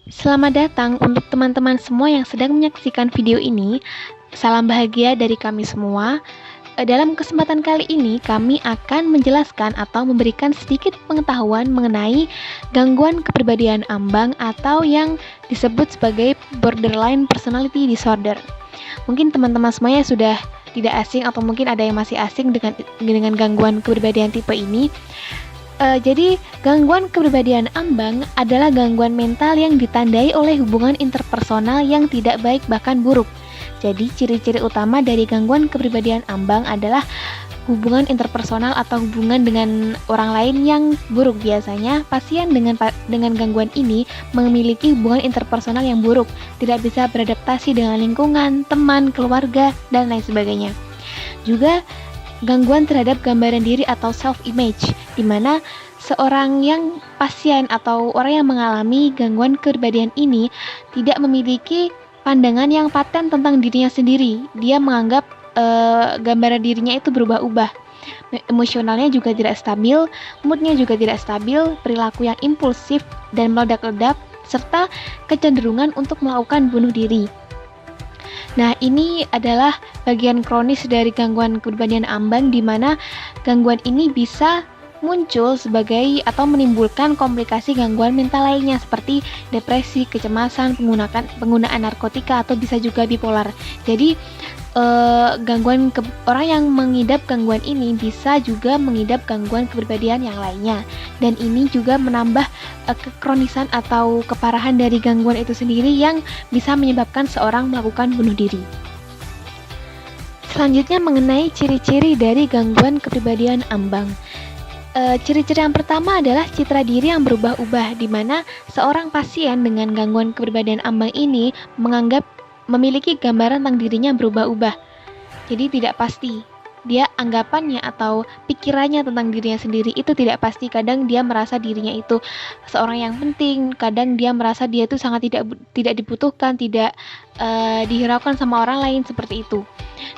Selamat datang untuk teman-teman semua yang sedang menyaksikan video ini. Salam bahagia dari kami semua. Dalam kesempatan kali ini, kami akan menjelaskan atau memberikan sedikit pengetahuan mengenai gangguan kepribadian ambang atau yang disebut sebagai borderline personality disorder. Mungkin teman-teman semuanya sudah tidak asing atau mungkin ada yang masih asing dengan gangguan kepribadian tipe ini. Jadi, gangguan kepribadian ambang adalah gangguan mental yang ditandai oleh hubungan interpersonal yang tidak baik bahkan buruk. Jadi, ciri-ciri utama dari gangguan kepribadian ambang adalah hubungan interpersonal atau hubungan dengan orang lain yang buruk. Biasanya, pasien dengan gangguan ini memiliki hubungan interpersonal yang buruk, tidak bisa beradaptasi dengan lingkungan, teman, keluarga, dan lain sebagainya. Juga gangguan terhadap gambaran diri atau self-image, di mana seorang yang pasien atau orang yang mengalami gangguan kepribadian ini tidak memiliki pandangan yang paten tentang dirinya sendiri. Dia menganggap gambaran dirinya itu berubah-ubah. Emosionalnya juga tidak stabil, moodnya juga tidak stabil, perilaku yang impulsif dan meledak-ledak, serta kecenderungan untuk melakukan bunuh diri. Nah, ini adalah bagian kronis dari gangguan kepribadian ambang, di mana gangguan ini bisa muncul sebagai atau menimbulkan komplikasi gangguan mental lainnya seperti depresi, kecemasan, penggunaan narkotika, atau bisa juga bipolar. Jadi, orang yang mengidap gangguan ini bisa juga mengidap gangguan kepribadian yang lainnya, dan ini juga menambah kekronisan atau keparahan dari gangguan itu sendiri yang bisa menyebabkan seorang melakukan bunuh diri. Selanjutnya mengenai ciri-ciri dari gangguan kepribadian ambang. Ciri-ciri yang pertama adalah citra diri yang berubah-ubah, di mana seorang pasien dengan gangguan kepribadian ambang ini memiliki gambaran tentang dirinya berubah-ubah. Jadi tidak pasti. Dia anggapannya atau pikirannya tentang dirinya sendiri itu tidak pasti. Kadang dia merasa dirinya itu seorang yang penting, kadang dia merasa dia itu sangat tidak dibutuhkan, tidak dihiraukan sama orang lain, seperti itu.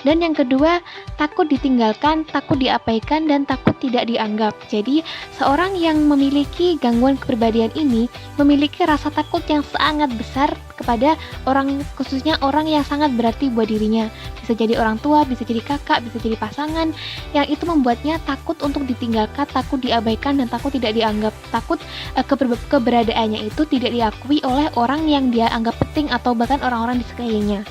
Dan yang kedua, takut ditinggalkan, takut diabaikan, dan takut tidak dianggap. Jadi, seorang yang memiliki gangguan kepribadian ini memiliki rasa takut yang sangat besar kepada orang, khususnya orang yang sangat berarti buat dirinya. Bisa jadi orang tua, bisa jadi kakak, bisa jadi pasangan, yang itu membuatnya takut untuk ditinggalkan, takut diabaikan, dan takut tidak dianggap. Takut keberadaannya itu tidak diakui oleh orang yang dia anggap penting atau bahkan orang-orang di sekelilingnya.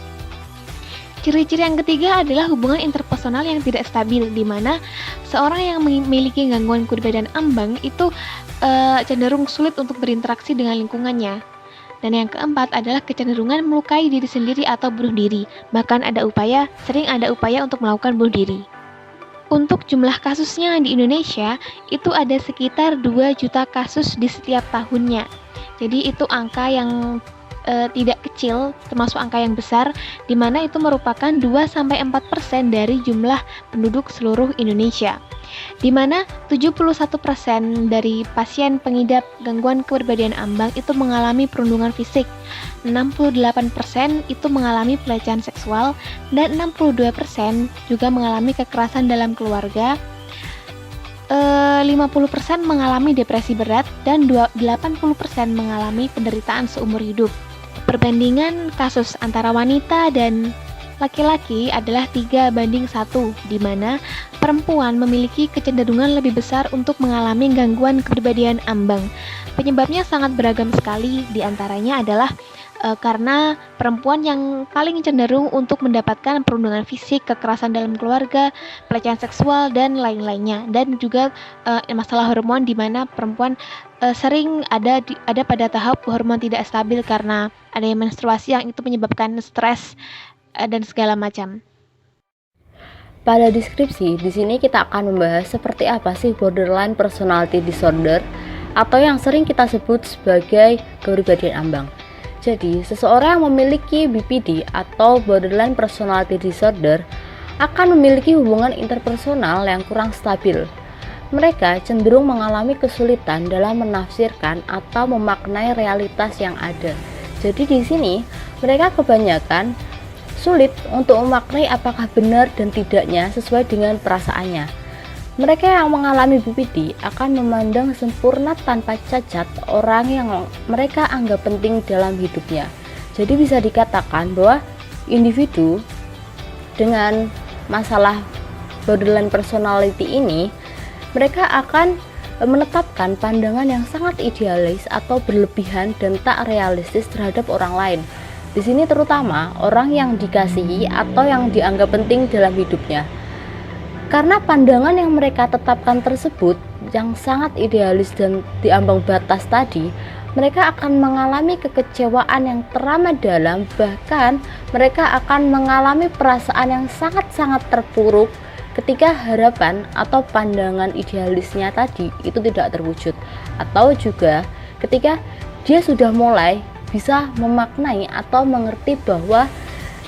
Ciri-ciri yang ketiga adalah hubungan interpersonal yang tidak stabil, di mana seorang yang memiliki gangguan kepribadian ambang itu cenderung sulit untuk berinteraksi dengan lingkungannya. Dan yang keempat adalah kecenderungan melukai diri sendiri atau bunuh diri. Bahkan sering ada upaya untuk melakukan bunuh diri. Untuk jumlah kasusnya di Indonesia, itu ada sekitar 2 juta kasus di setiap tahunnya. Jadi itu angka yang tidak kecil, termasuk angka yang besar, di mana itu merupakan 2-4% dari jumlah penduduk seluruh Indonesia. Di mana 71% dari pasien pengidap gangguan kepribadian ambang itu mengalami perundungan fisik, 68% itu mengalami pelecehan seksual, dan 62% juga mengalami kekerasan dalam keluarga, 50% mengalami depresi berat, dan 80% mengalami penderitaan seumur hidup. Perbandingan kasus antara wanita dan laki-laki adalah 3:1, di mana perempuan memiliki kecenderungan lebih besar untuk mengalami gangguan kepribadian ambang. Penyebabnya sangat beragam sekali, di antaranya adalah karena perempuan yang paling cenderung untuk mendapatkan perundungan fisik, kekerasan dalam keluarga, pelecehan seksual, dan lain-lainnya. Dan juga masalah hormon, di mana perempuan sering ada pada tahap hormon tidak stabil karena adanya menstruasi yang itu menyebabkan stres dan segala macam. Pada deskripsi, di sini kita akan membahas seperti apa sih borderline personality disorder atau yang sering kita sebut sebagai kepribadian ambang. Jadi, seseorang yang memiliki BPD atau borderline personality disorder akan memiliki hubungan interpersonal yang kurang stabil. Mereka cenderung mengalami kesulitan dalam menafsirkan atau memaknai realitas yang ada. Jadi di sini mereka kebanyakan sulit untuk memaknai apakah benar dan tidaknya sesuai dengan perasaannya. Mereka yang mengalami BPD akan memandang sempurna tanpa cacat orang yang mereka anggap penting dalam hidupnya. Jadi bisa dikatakan bahwa individu dengan masalah borderline personality ini, mereka akan menetapkan pandangan yang sangat idealis atau berlebihan dan tak realistis terhadap orang lain. Di sini terutama orang yang dikasihi atau yang dianggap penting dalam hidupnya. Karena pandangan yang mereka tetapkan tersebut yang sangat idealis dan diambang batas tadi, mereka akan mengalami kekecewaan yang teramat dalam, bahkan mereka akan mengalami perasaan yang sangat-sangat terpuruk ketika harapan atau pandangan idealisnya tadi itu tidak terwujud, atau juga ketika dia sudah mulai bisa memaknai atau mengerti bahwa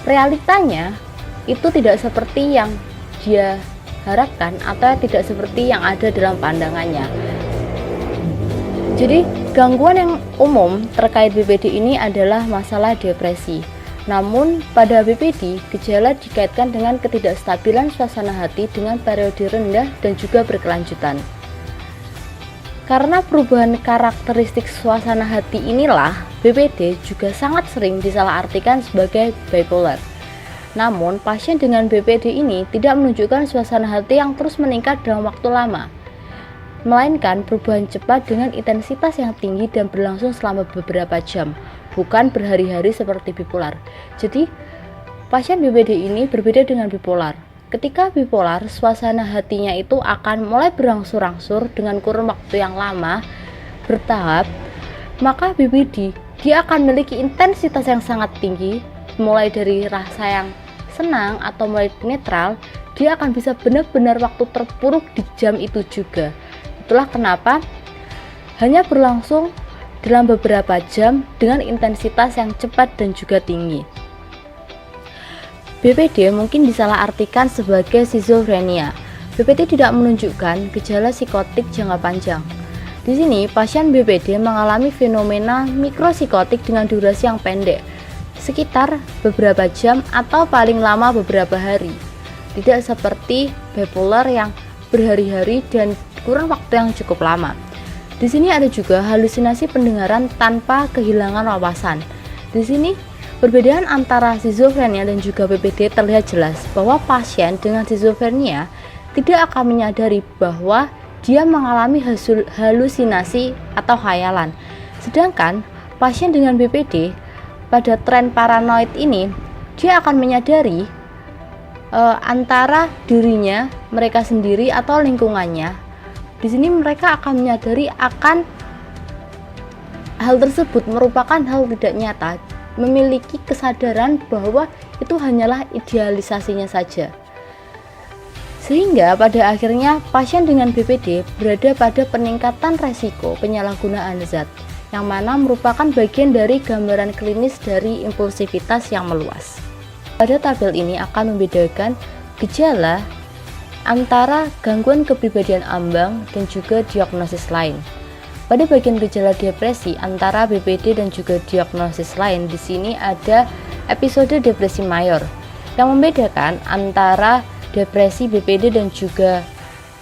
realitanya itu tidak seperti yang dia harapkan atau tidak seperti yang ada dalam pandangannya. Jadi gangguan yang umum terkait BPD ini adalah masalah depresi. Namun pada BPD gejala dikaitkan dengan ketidakstabilan suasana hati dengan periode rendah dan juga berkelanjutan. Karena perubahan karakteristik suasana hati inilah BPD juga sangat sering disalahartikan sebagai bipolar. Namun, pasien dengan BPD ini tidak menunjukkan suasana hati yang terus meningkat dalam waktu lama, melainkan perubahan cepat dengan intensitas yang tinggi dan berlangsung selama beberapa jam, bukan berhari-hari seperti bipolar. Jadi, pasien BPD ini berbeda dengan bipolar. Ketika bipolar, suasana hatinya itu akan mulai berangsur-angsur dengan kurun waktu yang lama, bertahap, maka BPD dia akan memiliki intensitas yang sangat tinggi, mulai dari rasa yang senang atau mulai netral, dia akan bisa benar-benar waktu terpuruk di jam itu juga. Itulah kenapa hanya berlangsung dalam beberapa jam dengan intensitas yang cepat dan juga tinggi. BPD mungkin disalahartikan sebagai skizofrenia. BPD tidak menunjukkan gejala psikotik jangka panjang. Di sini pasien BPD mengalami fenomena mikropsikotik dengan durasi yang pendek, sekitar beberapa jam atau paling lama beberapa hari. Tidak seperti bipolar yang berhari-hari dan kurun waktu yang cukup lama. Di sini ada juga halusinasi pendengaran tanpa kehilangan wawasan. Di sini perbedaan antara skizofrenia dan juga BPD terlihat jelas bahwa pasien dengan skizofrenia tidak akan menyadari bahwa dia mengalami halusinasi atau khayalan. Sedangkan pasien dengan BPD pada tren paranoid ini, dia akan menyadari antara dirinya, mereka sendiri atau lingkungannya. Di sini mereka akan menyadari akan hal tersebut merupakan hal tidak nyata, memiliki kesadaran bahwa itu hanyalah idealisasinya saja. Sehingga pada akhirnya pasien dengan BPD berada pada peningkatan resiko penyalahgunaan zat, yang mana merupakan bagian dari gambaran klinis dari impulsivitas yang meluas. Pada tabel ini akan membedakan gejala antara gangguan kepribadian ambang dan juga diagnosis lain. Pada bagian gejala depresi antara BPD dan juga diagnosis lain, di sini ada episode depresi mayor yang membedakan antara depresi BPD dan juga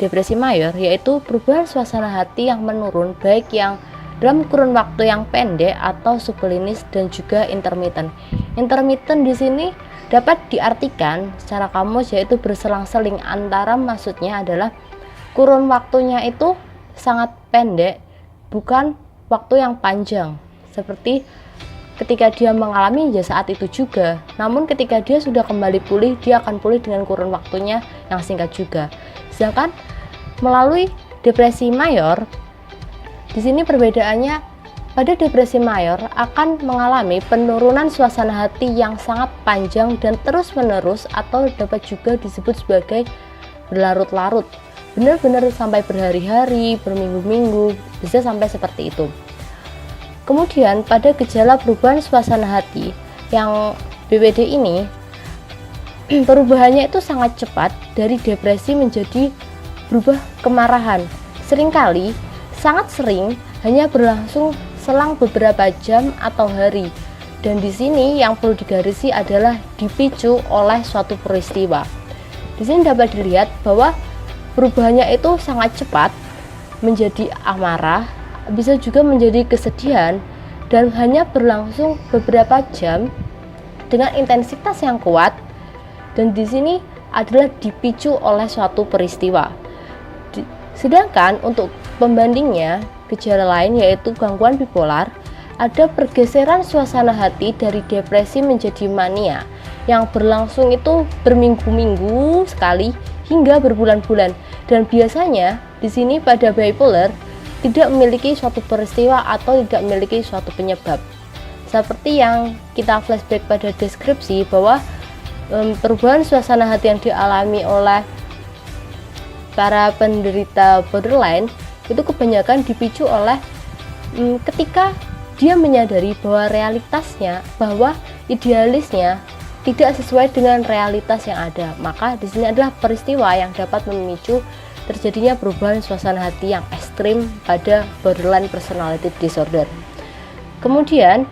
depresi mayor, yaitu perubahan suasana hati yang menurun baik yang dalam kurun waktu yang pendek atau subklinis dan juga intermittent. Intermittent di sini dapat diartikan secara kamus yaitu berselang-seling antara, maksudnya adalah kurun waktunya itu sangat pendek, bukan waktu yang panjang. Seperti ketika dia mengalami ya saat itu juga. Namun ketika dia sudah kembali pulih, dia akan pulih dengan kurun waktunya yang singkat juga. Sedangkan melalui depresi mayor, di sini perbedaannya pada depresi mayor akan mengalami penurunan suasana hati yang sangat panjang dan terus-menerus atau dapat juga disebut sebagai berlarut-larut. Benar-benar sampai berhari-hari, berminggu-minggu, bisa sampai seperti itu. Kemudian pada gejala perubahan suasana hati yang BPD ini, perubahannya itu sangat cepat dari depresi menjadi berubah kemarahan. Seringkali sangat sering hanya berlangsung selang beberapa jam atau hari, dan di sini yang perlu digarisi adalah dipicu oleh suatu peristiwa. Di sini dapat dilihat bahwa perubahannya itu sangat cepat, menjadi amarah, bisa juga menjadi kesedihan, dan hanya berlangsung beberapa jam dengan intensitas yang kuat. Dan di sini adalah dipicu oleh suatu peristiwa. Sedangkan untuk pembandingnya, gejala lain yaitu gangguan bipolar, ada pergeseran suasana hati dari depresi menjadi mania yang berlangsung itu berminggu-minggu sekali hingga berbulan-bulan. Dan biasanya di sini pada bipolar tidak memiliki suatu peristiwa atau tidak memiliki suatu penyebab. Seperti yang kita flashback pada deskripsi bahwa perubahan suasana hati yang dialami oleh para penderita borderline itu kebanyakan dipicu oleh ketika dia menyadari bahwa realitasnya, bahwa idealisnya tidak sesuai dengan realitas yang ada. Maka di sini adalah peristiwa yang dapat memicu terjadinya perubahan suasana hati yang ekstrim pada borderline personality disorder. Kemudian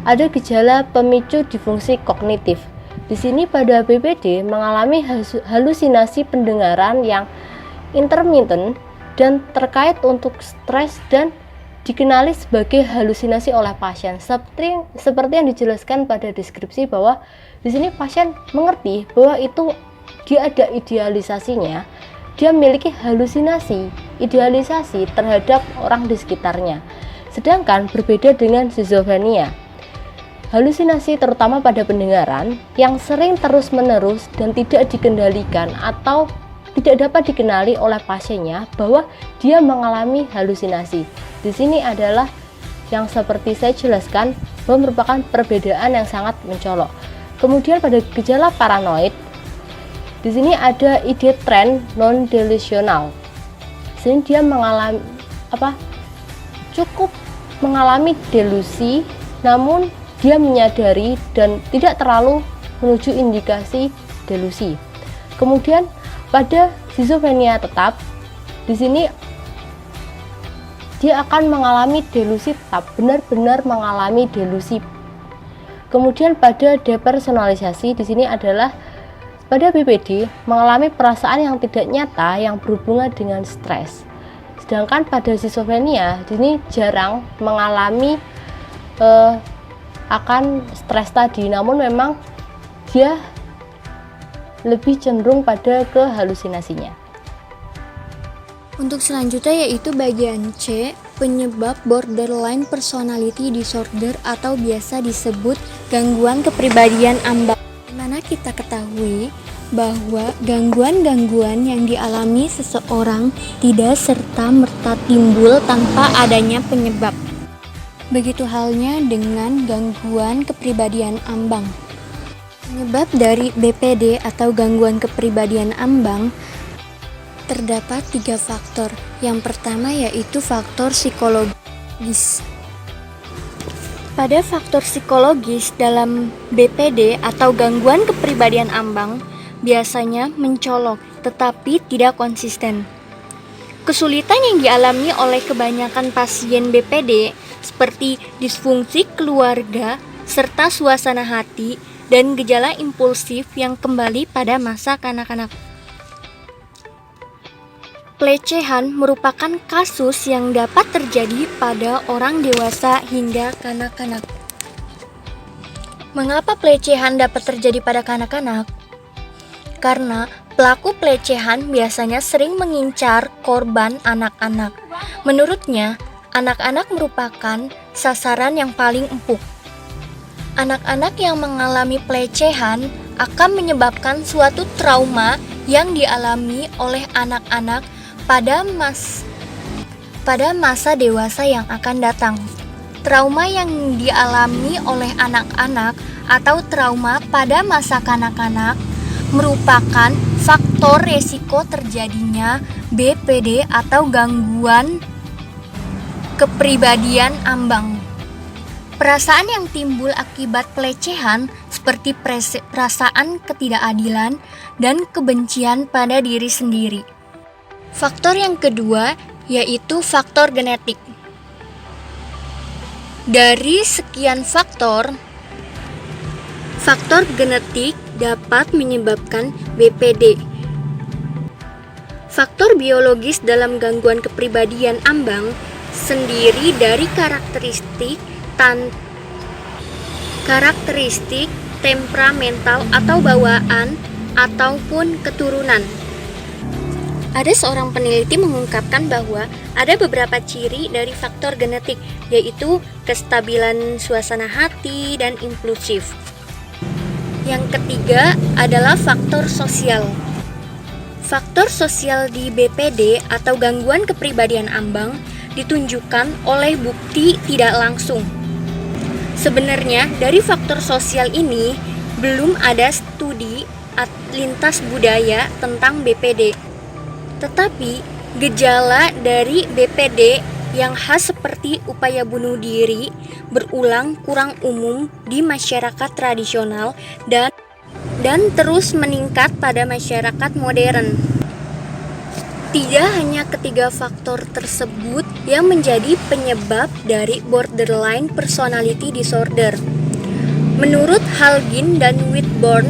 ada gejala pemicu disfungsi kognitif. Di sini pada BPD mengalami halusinasi pendengaran yang intermittent dan terkait untuk stres dan dikenali sebagai halusinasi oleh pasien. Seperti yang dijelaskan pada deskripsi bahwa di sini pasien mengerti bahwa itu dia ada idealisasinya, dia memiliki halusinasi, idealisasi terhadap orang di sekitarnya. Sedangkan berbeda dengan skizofrenia. Halusinasi terutama pada pendengaran yang sering terus-menerus dan tidak dikendalikan atau tidak dapat dikenali oleh pasiennya bahwa dia mengalami halusinasi. Di sini adalah yang seperti saya jelaskan bahwa merupakan perbedaan yang sangat mencolok. Kemudian pada gejala paranoid, di sini ada ide tren non delusional. Sini dia cukup mengalami delusi, namun dia menyadari dan tidak terlalu menuju indikasi delusi. Kemudian pada skizofrenia tetap, di sini dia akan mengalami delusi tetap, benar-benar mengalami delusi. Kemudian pada depersonalisasi, di sini adalah pada BPD mengalami perasaan yang tidak nyata yang berhubungan dengan stres. Sedangkan pada skizofrenia, di sini jarang mengalami akan stres tadi, namun memang dia lebih cenderung pada kehalusinasinya. Untuk selanjutnya yaitu bagian C, penyebab borderline personality disorder atau biasa disebut gangguan kepribadian ambang. Dimana kita ketahui bahwa gangguan-gangguan yang dialami seseorang tidak serta-merta timbul tanpa adanya penyebab. Begitu halnya dengan gangguan kepribadian ambang. Penyebab dari BPD atau gangguan kepribadian ambang terdapat 3 faktor. Yang pertama yaitu faktor psikologis. Pada faktor psikologis dalam BPD atau gangguan kepribadian ambang biasanya mencolok tetapi tidak konsisten. Kesulitan yang dialami oleh kebanyakan pasien BPD seperti disfungsi keluarga serta suasana hati dan gejala impulsif yang kembali pada masa kanak-kanak. Pelecehan merupakan kasus yang dapat terjadi pada orang dewasa hingga kanak-kanak. Mengapa pelecehan dapat terjadi pada kanak-kanak? Karena pelaku pelecehan biasanya sering mengincar korban anak-anak. Menurutnya, anak-anak merupakan sasaran yang paling empuk. Anak-anak yang mengalami pelecehan akan menyebabkan suatu trauma yang dialami oleh anak-anak pada masa dewasa yang akan datang. Trauma yang dialami oleh anak-anak atau trauma pada masa kanak-kanak merupakan faktor resiko terjadinya BPD atau gangguan kepribadian ambang. Perasaan yang timbul akibat pelecehan seperti perasaan ketidakadilan dan kebencian pada diri sendiri. Faktor yang kedua yaitu faktor genetik. Dari sekian faktor genetik dapat menyebabkan BPD. Faktor biologis dalam gangguan kepribadian ambang sendiri dari karakteristik temperamental atau bawaan ataupun keturunan. Ada seorang peneliti mengungkapkan bahwa ada beberapa ciri dari faktor genetik, yaitu kestabilan suasana hati dan impulsif. Yang ketiga adalah faktor sosial. Faktor sosial di BPD atau gangguan kepribadian ambang ditunjukkan oleh bukti tidak langsung. Sebenarnya dari faktor sosial ini belum ada studi lintas budaya tentang BPD. Tetapi gejala dari BPD yang khas seperti upaya bunuh diri berulang kurang umum di masyarakat tradisional dan terus meningkat pada masyarakat modern. Tidak hanya ketiga faktor tersebut yang menjadi penyebab dari borderline personality disorder. Menurut Halgin dan Whitbourne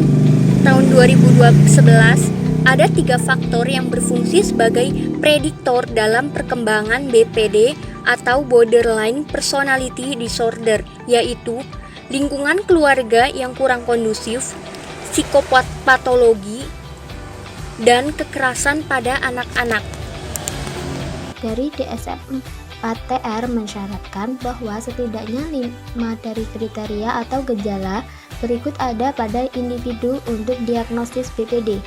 tahun 2011, ada 3 faktor yang berfungsi sebagai prediktor dalam perkembangan BPD atau borderline personality disorder, yaitu lingkungan keluarga yang kurang kondusif, psikopatologi, dan kekerasan pada anak-anak. Dari DSM-4-TR mensyaratkan bahwa setidaknya 5 dari kriteria atau gejala berikut ada pada individu untuk diagnosis BPD.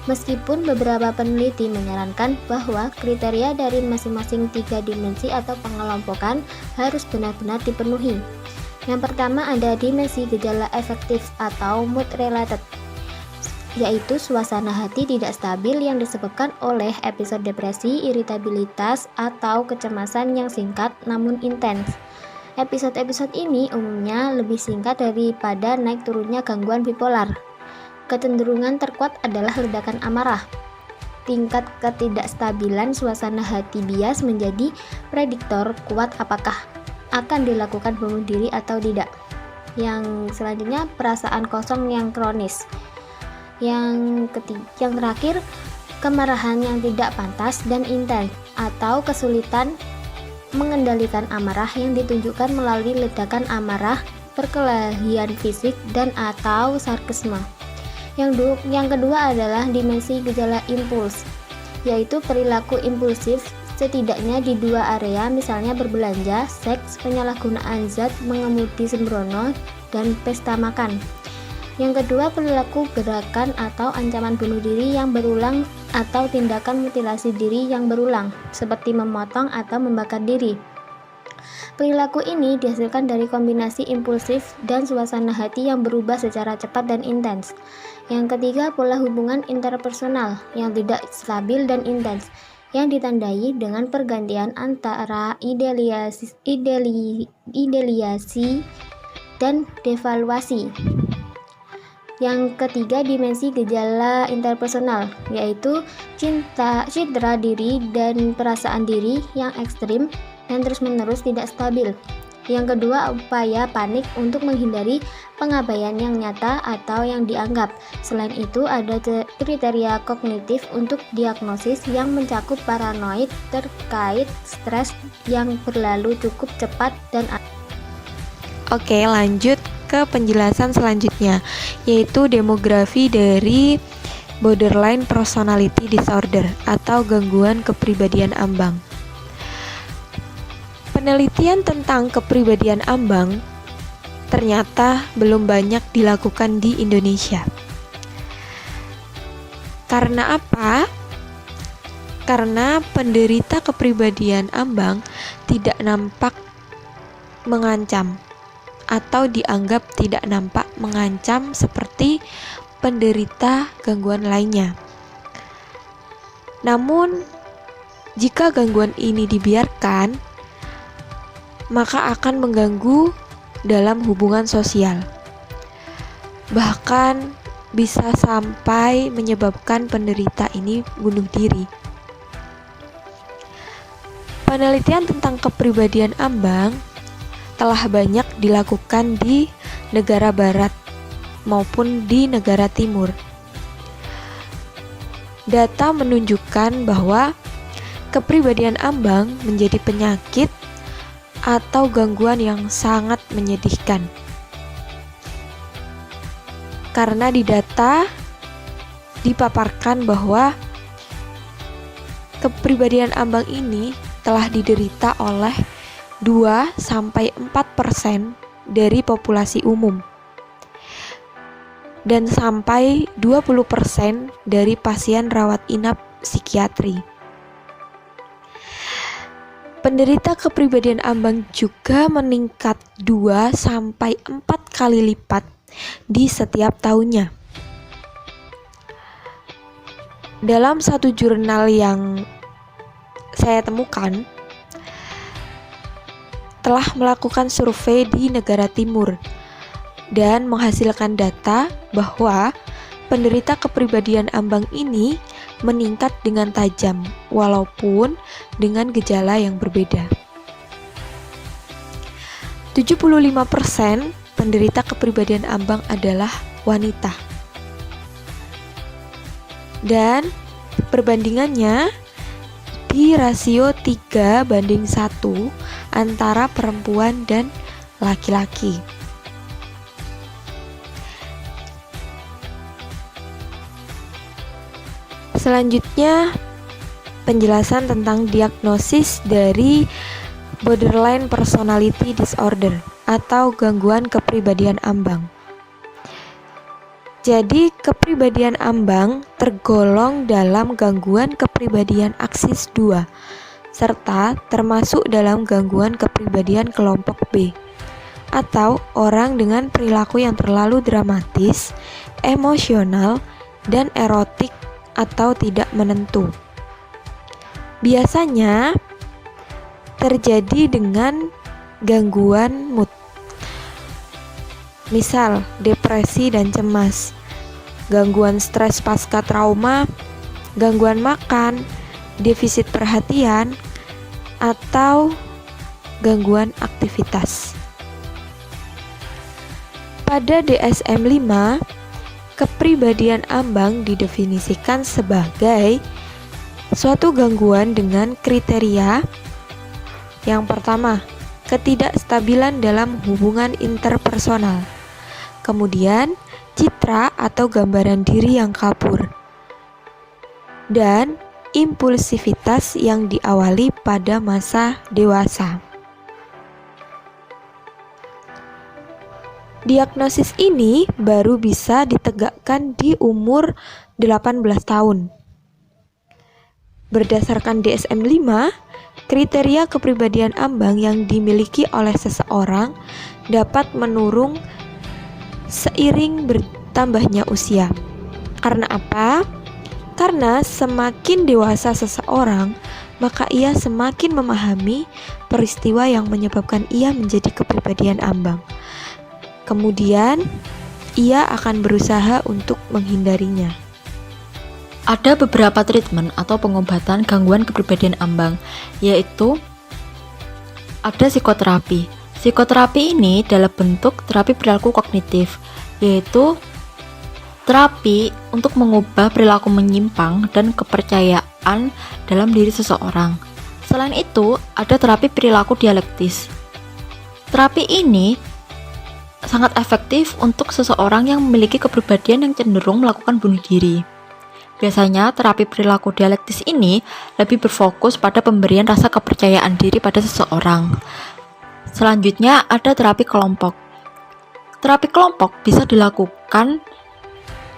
Meskipun beberapa peneliti menyarankan bahwa kriteria dari masing-masing 3 dimensi atau pengelompokan harus benar-benar dipenuhi. Yang pertama ada dimensi gejala efektif atau mood related, yaitu suasana hati tidak stabil yang disebabkan oleh episode depresi, iritabilitas, atau kecemasan yang singkat namun intens. Episode-episode ini umumnya lebih singkat daripada naik turunnya gangguan bipolar. Kecenderungan terkuat adalah ledakan amarah. Tingkat ketidakstabilan suasana hati bias menjadi prediktor kuat apakah akan dilakukan bunuh diri atau tidak. Yang selanjutnya perasaan kosong yang kronis. Yang terakhir kemarahan yang tidak pantas dan intens atau kesulitan mengendalikan amarah yang ditunjukkan melalui ledakan amarah, perkelahian fisik, dan atau sarkasme. Yang kedua adalah dimensi gejala impuls, yaitu perilaku impulsif setidaknya di 2 area, misalnya berbelanja, seks, penyalahgunaan zat, mengemudi sembrono, dan pesta makan. Yang kedua, perilaku gerakan atau ancaman bunuh diri yang berulang atau tindakan mutilasi diri yang berulang, seperti memotong atau membakar diri. Perilaku ini dihasilkan dari kombinasi impulsif dan suasana hati yang berubah secara cepat dan intens. Yang ketiga, pola hubungan interpersonal yang tidak stabil dan intens, yang ditandai dengan pergantian antara idealisasi dan devaluasi. Yang ketiga, dimensi gejala interpersonal, yaitu citra diri dan perasaan diri yang ekstrim dan terus-menerus tidak stabil. Yang kedua, upaya panik untuk menghindari pengabaian yang nyata atau yang dianggap. Selain itu, ada kriteria kognitif untuk diagnosis yang mencakup paranoid terkait stres yang berlalu cukup cepat dan Oke, lanjut ke penjelasan selanjutnya, yaitu demografi dari borderline personality disorder atau gangguan kepribadian ambang. Penelitian tentang kepribadian ambang ternyata belum banyak dilakukan di Indonesia. Karena apa? Karena penderita kepribadian ambang tidak nampak mengancam atau dianggap tidak nampak mengancam seperti penderita gangguan lainnya. Namun, jika gangguan ini dibiarkan, maka akan mengganggu dalam hubungan sosial. Bahkan bisa sampai menyebabkan penderita ini bunuh diri. Penelitian tentang kepribadian ambang telah banyak dilakukan di negara barat maupun di negara timur. data menunjukkan bahwa kepribadian ambang menjadi penyakit atau gangguan yang sangat menyedihkan. Karena di data dipaparkan bahwa kepribadian ambang ini telah diderita oleh 2-4% dari populasi umum dan sampai 20% dari pasien rawat inap psikiatri. Penderita kepribadian ambang juga meningkat 2-4 kali lipat di setiap tahunnya. Dalam satu jurnal yang saya temukan, telah melakukan survei di negara timur dan menghasilkan data bahwa penderita kepribadian ambang ini meningkat dengan tajam walaupun dengan gejala yang berbeda. 75% penderita kepribadian ambang adalah wanita. Dan perbandingannya di rasio 3:1 antara perempuan dan laki-laki. Selanjutnya, penjelasan tentang diagnosis dari borderline personality disorder atau gangguan kepribadian ambang. Jadi, kepribadian ambang tergolong dalam gangguan kepribadian aksis 2, serta termasuk dalam gangguan kepribadian kelompok B, atau orang dengan perilaku yang terlalu dramatis, emosional, dan erotik atau tidak menentu. Biasanya terjadi dengan gangguan mood, misal depresi dan cemas, gangguan stres pasca trauma, gangguan makan, defisit perhatian, atau gangguan aktivitas. Pada DSM-5, kepribadian ambang didefinisikan sebagai suatu gangguan dengan kriteria yang pertama, ketidakstabilan dalam hubungan interpersonal. Kemudian, citra atau gambaran diri yang kabur. Dan impulsivitas yang diawali pada masa dewasa. Diagnosis ini baru bisa ditegakkan di umur 18 tahun. Berdasarkan DSM-5, kriteria kepribadian ambang yang dimiliki oleh seseorang dapat menurun seiring bertambahnya usia. Karena apa? Karena semakin dewasa seseorang, maka ia semakin memahami peristiwa yang menyebabkan ia menjadi kepribadian ambang. Kemudian, ia akan berusaha untuk menghindarinya. Ada beberapa treatment atau pengobatan gangguan kepribadian ambang, yaitu ada psikoterapi. Psikoterapi ini dalam bentuk terapi perilaku kognitif, yaitu terapi untuk mengubah perilaku menyimpang dan kepercayaan dalam diri seseorang. Selain itu, ada terapi perilaku dialektis. Terapi ini sangat efektif untuk seseorang yang memiliki kepribadian yang cenderung melakukan bunuh diri. Biasanya, terapi perilaku dialektis ini lebih berfokus pada pemberian rasa kepercayaan diri pada seseorang. Selanjutnya, ada terapi kelompok. Terapi kelompok bisa dilakukan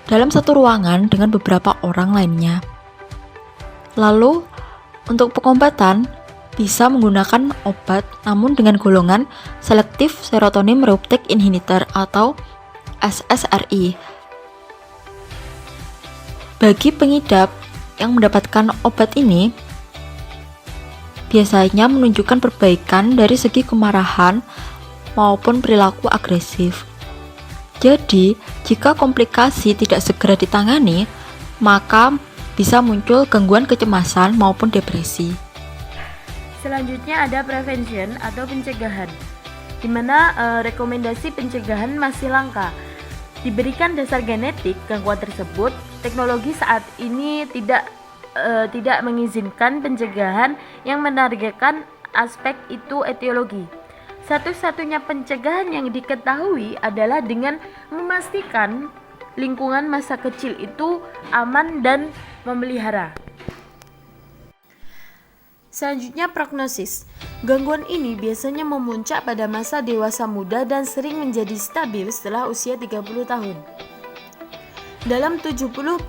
dalam satu ruangan dengan beberapa orang lainnya. Lalu, untuk pengobatan, bisa menggunakan obat namun dengan golongan selektif serotonin reuptake inhibitor atau SSRI. Bagi pengidap yang mendapatkan obat ini, biasanya menunjukkan perbaikan dari segi kemarahan maupun perilaku agresif. Jadi, jika komplikasi tidak segera ditangani, maka bisa muncul gangguan kecemasan maupun depresi. Selanjutnya ada prevention atau pencegahan, di mana rekomendasi pencegahan masih langka. Diberikan dasar genetik, gangguan tersebut teknologi saat ini tidak mengizinkan pencegahan yang menargetkan aspek itu etiologi. Satu-satunya pencegahan yang diketahui adalah dengan memastikan lingkungan masa kecil itu aman dan memelihara. Selanjutnya, prognosis. Gangguan ini biasanya memuncak pada masa dewasa muda dan sering menjadi stabil setelah usia 30 tahun. Dalam 75%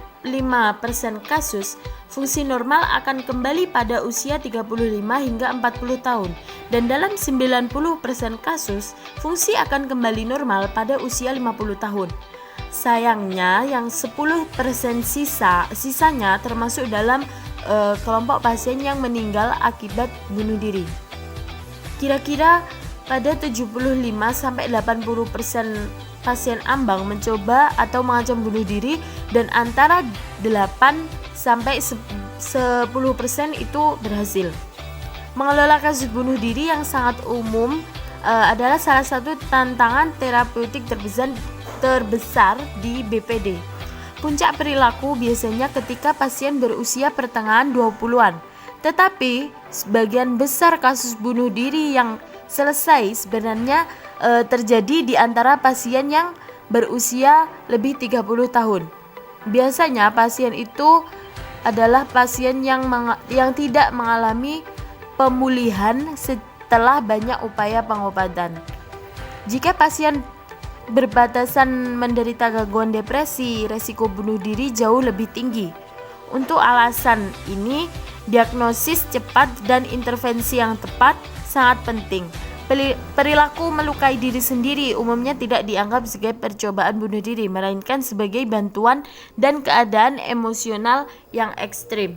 kasus, fungsi normal akan kembali pada usia 35 hingga 40 tahun, dan dalam 90% kasus, fungsi akan kembali normal pada usia 50 tahun. Sayangnya, yang 10% sisanya termasuk dalam kelompok pasien yang meninggal akibat bunuh diri. Kira-kira pada 75-80% pasien ambang mencoba atau mengancam bunuh diri, dan antara 8-10% itu berhasil. Mengelola kasus bunuh diri yang sangat umum adalah salah satu tantangan terapeutik terbesar di BPD. Puncak perilaku biasanya ketika pasien berusia pertengahan 20-an. Tetapi sebagian besar kasus bunuh diri yang selesai sebenarnya terjadi di antara pasien yang berusia lebih 30 tahun. Biasanya pasien itu adalah pasien yang tidak mengalami pemulihan setelah banyak upaya pengobatan. Jika pasien berbatasan menderita gangguan depresi, resiko bunuh diri jauh lebih tinggi. Untuk alasan ini, diagnosis cepat dan intervensi yang tepat sangat penting. Perilaku melukai diri sendiri umumnya tidak dianggap sebagai percobaan bunuh diri, melainkan sebagai bantuan dan keadaan emosional yang ekstrim.